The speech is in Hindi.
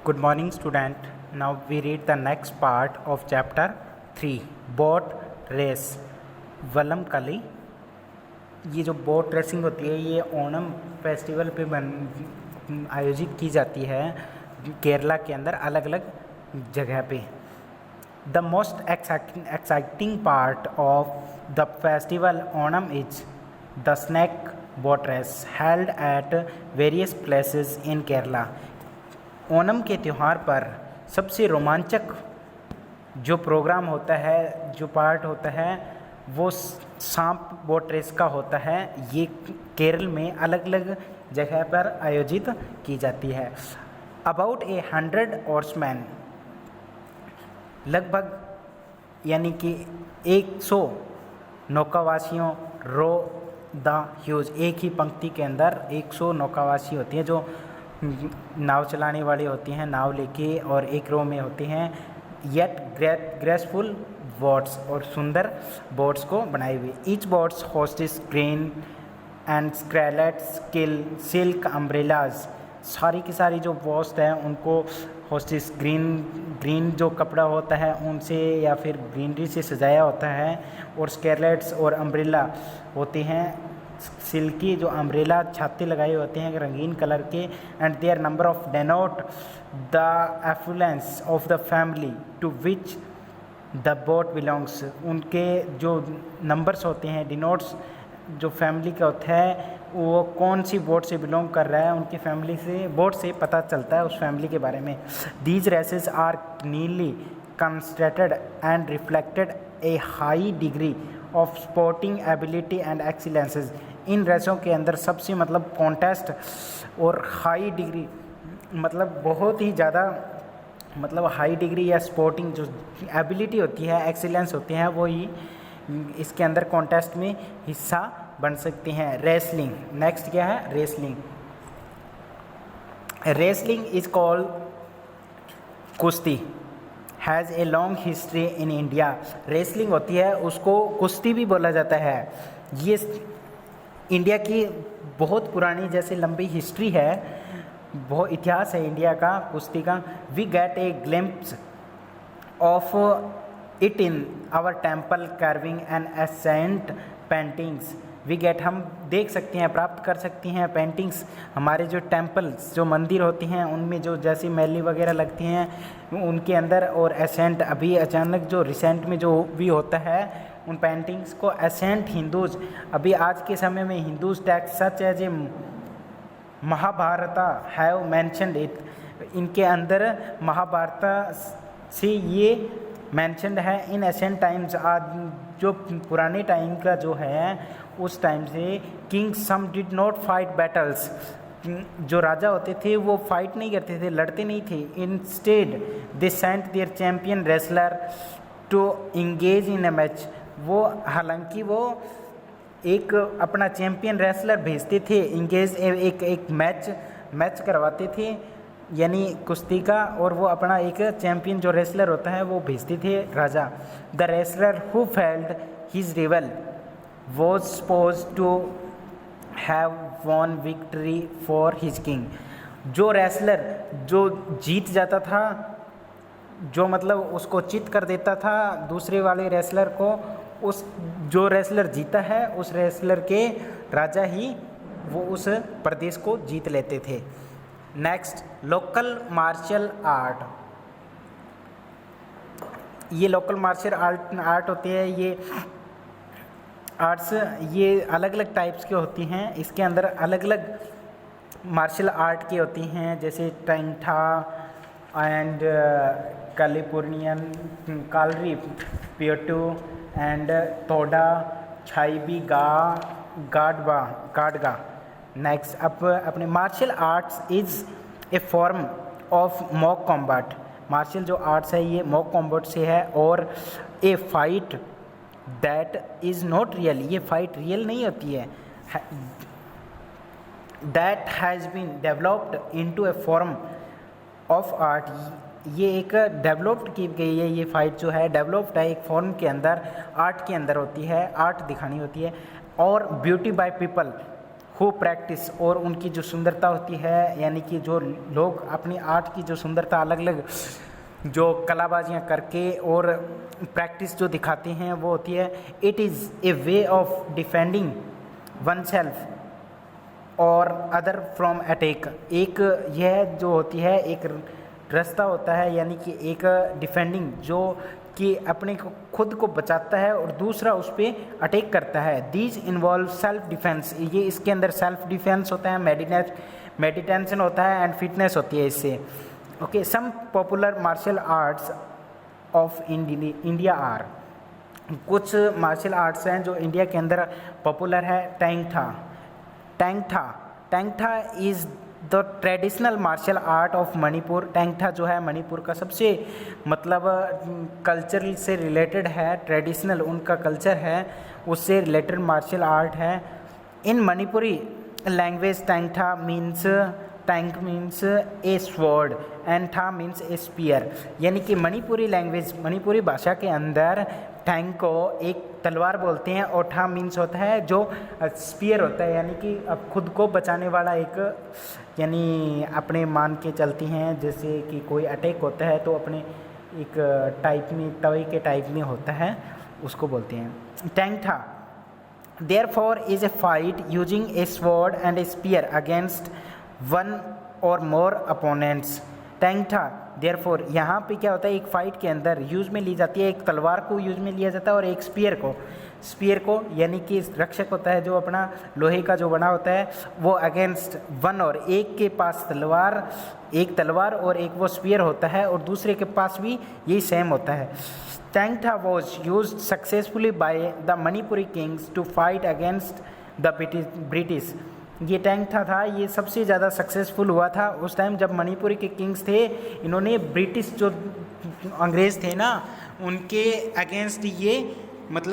Good morning, student. Now we read the next part of chapter 3, boat race. वलम कली। ये जो बोट रेसिंग होती है ये ओणम फेस्टिवल पे आयोजित की जाती है केरला के अंदर अलग अलग जगह पे। The most exciting part of the festival Onam is the snake boat race held at various places in Kerala. Onam के त्यौहार पर सबसे रोमांचक जो प्रोग्राम होता है, जो पार्ट होता है, वो सांप बोट रेस का होता है। ये केरल में अलग अलग जगह पर आयोजित की जाती है। अबाउट 100 ओर्समैन, लगभग यानी कि 100 नौकावासियों रो द ह्यूज, एक ही पंक्ति के अंदर 100 नौकावासी होती हैं जो नाव चलाने वाली होती हैं, नाव लेके और एक रो में होती हैं। येट ग्रेसफुल बोट्स, और सुंदर बोट्स को बनाई हुई। Each boats hoists green and scarlet silk umbrellas, सारी की सारी जो बोट्स हैं उनको होस्टिस ग्रीन जो कपड़ा होता है उनसे या फिर ग्रीनरी से सजाया होता है, और स्कैरलेट्स और अम्ब्रेला होते हैं, सिल्की जो अम्ब्रेला छाते लगाए होते हैं रंगीन कलर के। And their number of denote the affluence of the family to which the boat belongs, उनके जो नंबर्स होते हैं, डिनोट्स जो फैमिली का होता है वो कौन सी बोट से बिलोंग कर रहा है, उनकी फैमिली से, बोट से पता चलता है उस फैमिली के बारे में। These races are keenly contested and reflected a high degree of sporting ability and excellences. इन रेसों के अंदर सबसे मतलब कॉन्टेस्ट और हाई डिग्री, मतलब बहुत ही ज़्यादा मतलब हाई डिग्री या स्पोर्टिंग जो एबिलिटी होती है, एक्सीलेंस होती है, वो ही इसके अंदर कॉन्टेस्ट में हिस्सा बन सकते हैं। रेसलिंग, नेक्स्ट क्या है? रेसलिंग। रेसलिंग इज कॉल्ड कुश्ती, has a long history in India. Wrestling होती है उसको कुश्ती भी बोला जाता है। ये इंडिया की बहुत पुरानी जैसे लंबी हिस्ट्री है, बहुत इतिहास है इंडिया का कुश्ती का। We get a glimpse of it in our temple carving and ancient paintings. We get, हम देख सकते हैं, प्राप्त कर सकती हैं पेंटिंग्स हमारे जो टेम्पल्स, जो मंदिर होती हैं उनमें जो जैसी मैली वगैरह लगती हैं उनके अंदर, और एसेंट अभी अचानक जो रिसेंट में जो भी होता है उन पेंटिंग्स को एसेंट हिंदूज, अभी आज के समय में Hindus texts such as a Mahabharata have mentioned it, इनके अंदर महाभारत से ये मैंशनड है। इन एसेंट टाइम्स, आज जो पुराने टाइम का जो है उस टाइम से, king some did not fight battles, जो राजा होते थे वो फाइट नहीं करते थे, लड़ते नहीं थे। Instead they sent their champion wrestler to engage in a match, वो हालांकि वो एक अपना चैम्पियन रेसलर भेजते थे, इंगेज एक मैच करवाते थे यानी कुश्ती का, और वो अपना एक चैम्पियन जो रेसलर होता है वो भेजते थे राजा। The wrestler who failed his rival was supposed to have won victory for his king। जो रेसलर जो जीत जाता था, जो मतलब उसको चित कर देता था दूसरे वाले रेसलर को, उस जो रेसलर जीता है उस रेसलर के राजा ही वो उस प्रदेश को जीत लेते थे। Next, local martial art. ये लोकल मार्शल आर्ट होती है, ये आर्ट्स ये अलग अलग टाइप्स की होती हैं। इसके अंदर अलग अलग मार्शल आर्ट की होती हैं, जैसे टेंठा एंड कैलिफोर्नियन कालरी पियोटो एंड तोडा छाईबी गाडगा। नेक्स्ट, अपने martial arts is a form of mock combat. Martial जो आर्ट्स है ये मॉक कॉम्बैट से है, और a fight that is not real, ये फाइट रियल नहीं होती है। That has been developed into a form of art, ये एक डेवलप्ड की गई है, ये फाइट जो है डेवलप्ड है एक फॉर्म के अंदर, आर्ट के अंदर होती है, आर्ट दिखानी होती है। और beauty by people who practice, और उनकी जो सुंदरता होती है, यानी कि जो लोग अपनी आर्ट की जो सुंदरता अलग अलग जो कलाबाजियाँ करके और प्रैक्टिस जो दिखाते हैं वो होती है, it is a way of defending one self और अदर फ्रॉम अटैक। एक यह जो होती है एक रास्ता होता है, यानी कि एक डिफेंडिंग जो कि अपने को खुद को बचाता है और दूसरा उस पर अटैक करता है। दीज इन्वॉल्व सेल्फ डिफेंस, ये इसके अंदर सेल्फ डिफेंस होता है, मेडिटेशन होता है एंड फिटनेस होती है इससे। Okay, some popular martial arts of India are, कुछ मार्शल आर्ट्स हैं जो इंडिया के अंदर पॉपुलर है। Thangta is the traditional martial art of Manipur. Thangta जो है मणिपुर का सबसे मतलब कल्चर से रिलेटेड है, ट्रेडिशनल उनका कल्चर है, उससे रिलेटेड मार्शल आर्ट है। In Manipuri language thang means a sword and ta means a spear, यानी कि मणिपुरी लैंग्वेज, मणिपुरी भाषा के अंदर टैंक को एक तलवार बोलते हैं और ठा मीन्स होता है जो स्पीयर होता है, यानी कि अब खुद को बचाने वाला एक, यानी अपने मान के चलती हैं जैसे कि कोई अटैक होता है तो अपने एक टाइप में तवे के टाइप में होता है, उसको बोलते हैं टैंक था। Therefore is a fight using a sword and a spear against one or more opponents. Thangta therefore यहाँ पे क्या होता है, एक फाइट के अंदर यूज़ में ली जाती है, एक तलवार को यूज़ में लिया जाता है और एक स्पीयर को यानी कि रक्षक होता है जो अपना लोहे का जो बना होता है वो अगेंस्ट वन, और एक के पास एक तलवार और एक वो स्पीयर होता है और दूसरे के पास भी यही सेम होता है। Thangta was use successfully by the Manipuri kings to fight against the British. ये टैंगथा था, ये सबसे ज़्यादा सक्सेसफुल हुआ था उस टाइम जब मणिपुरी के किंग्स थे, इन्होंने ब्रिटिश जो अंग्रेज़ थे ना उनके अगेंस्ट ये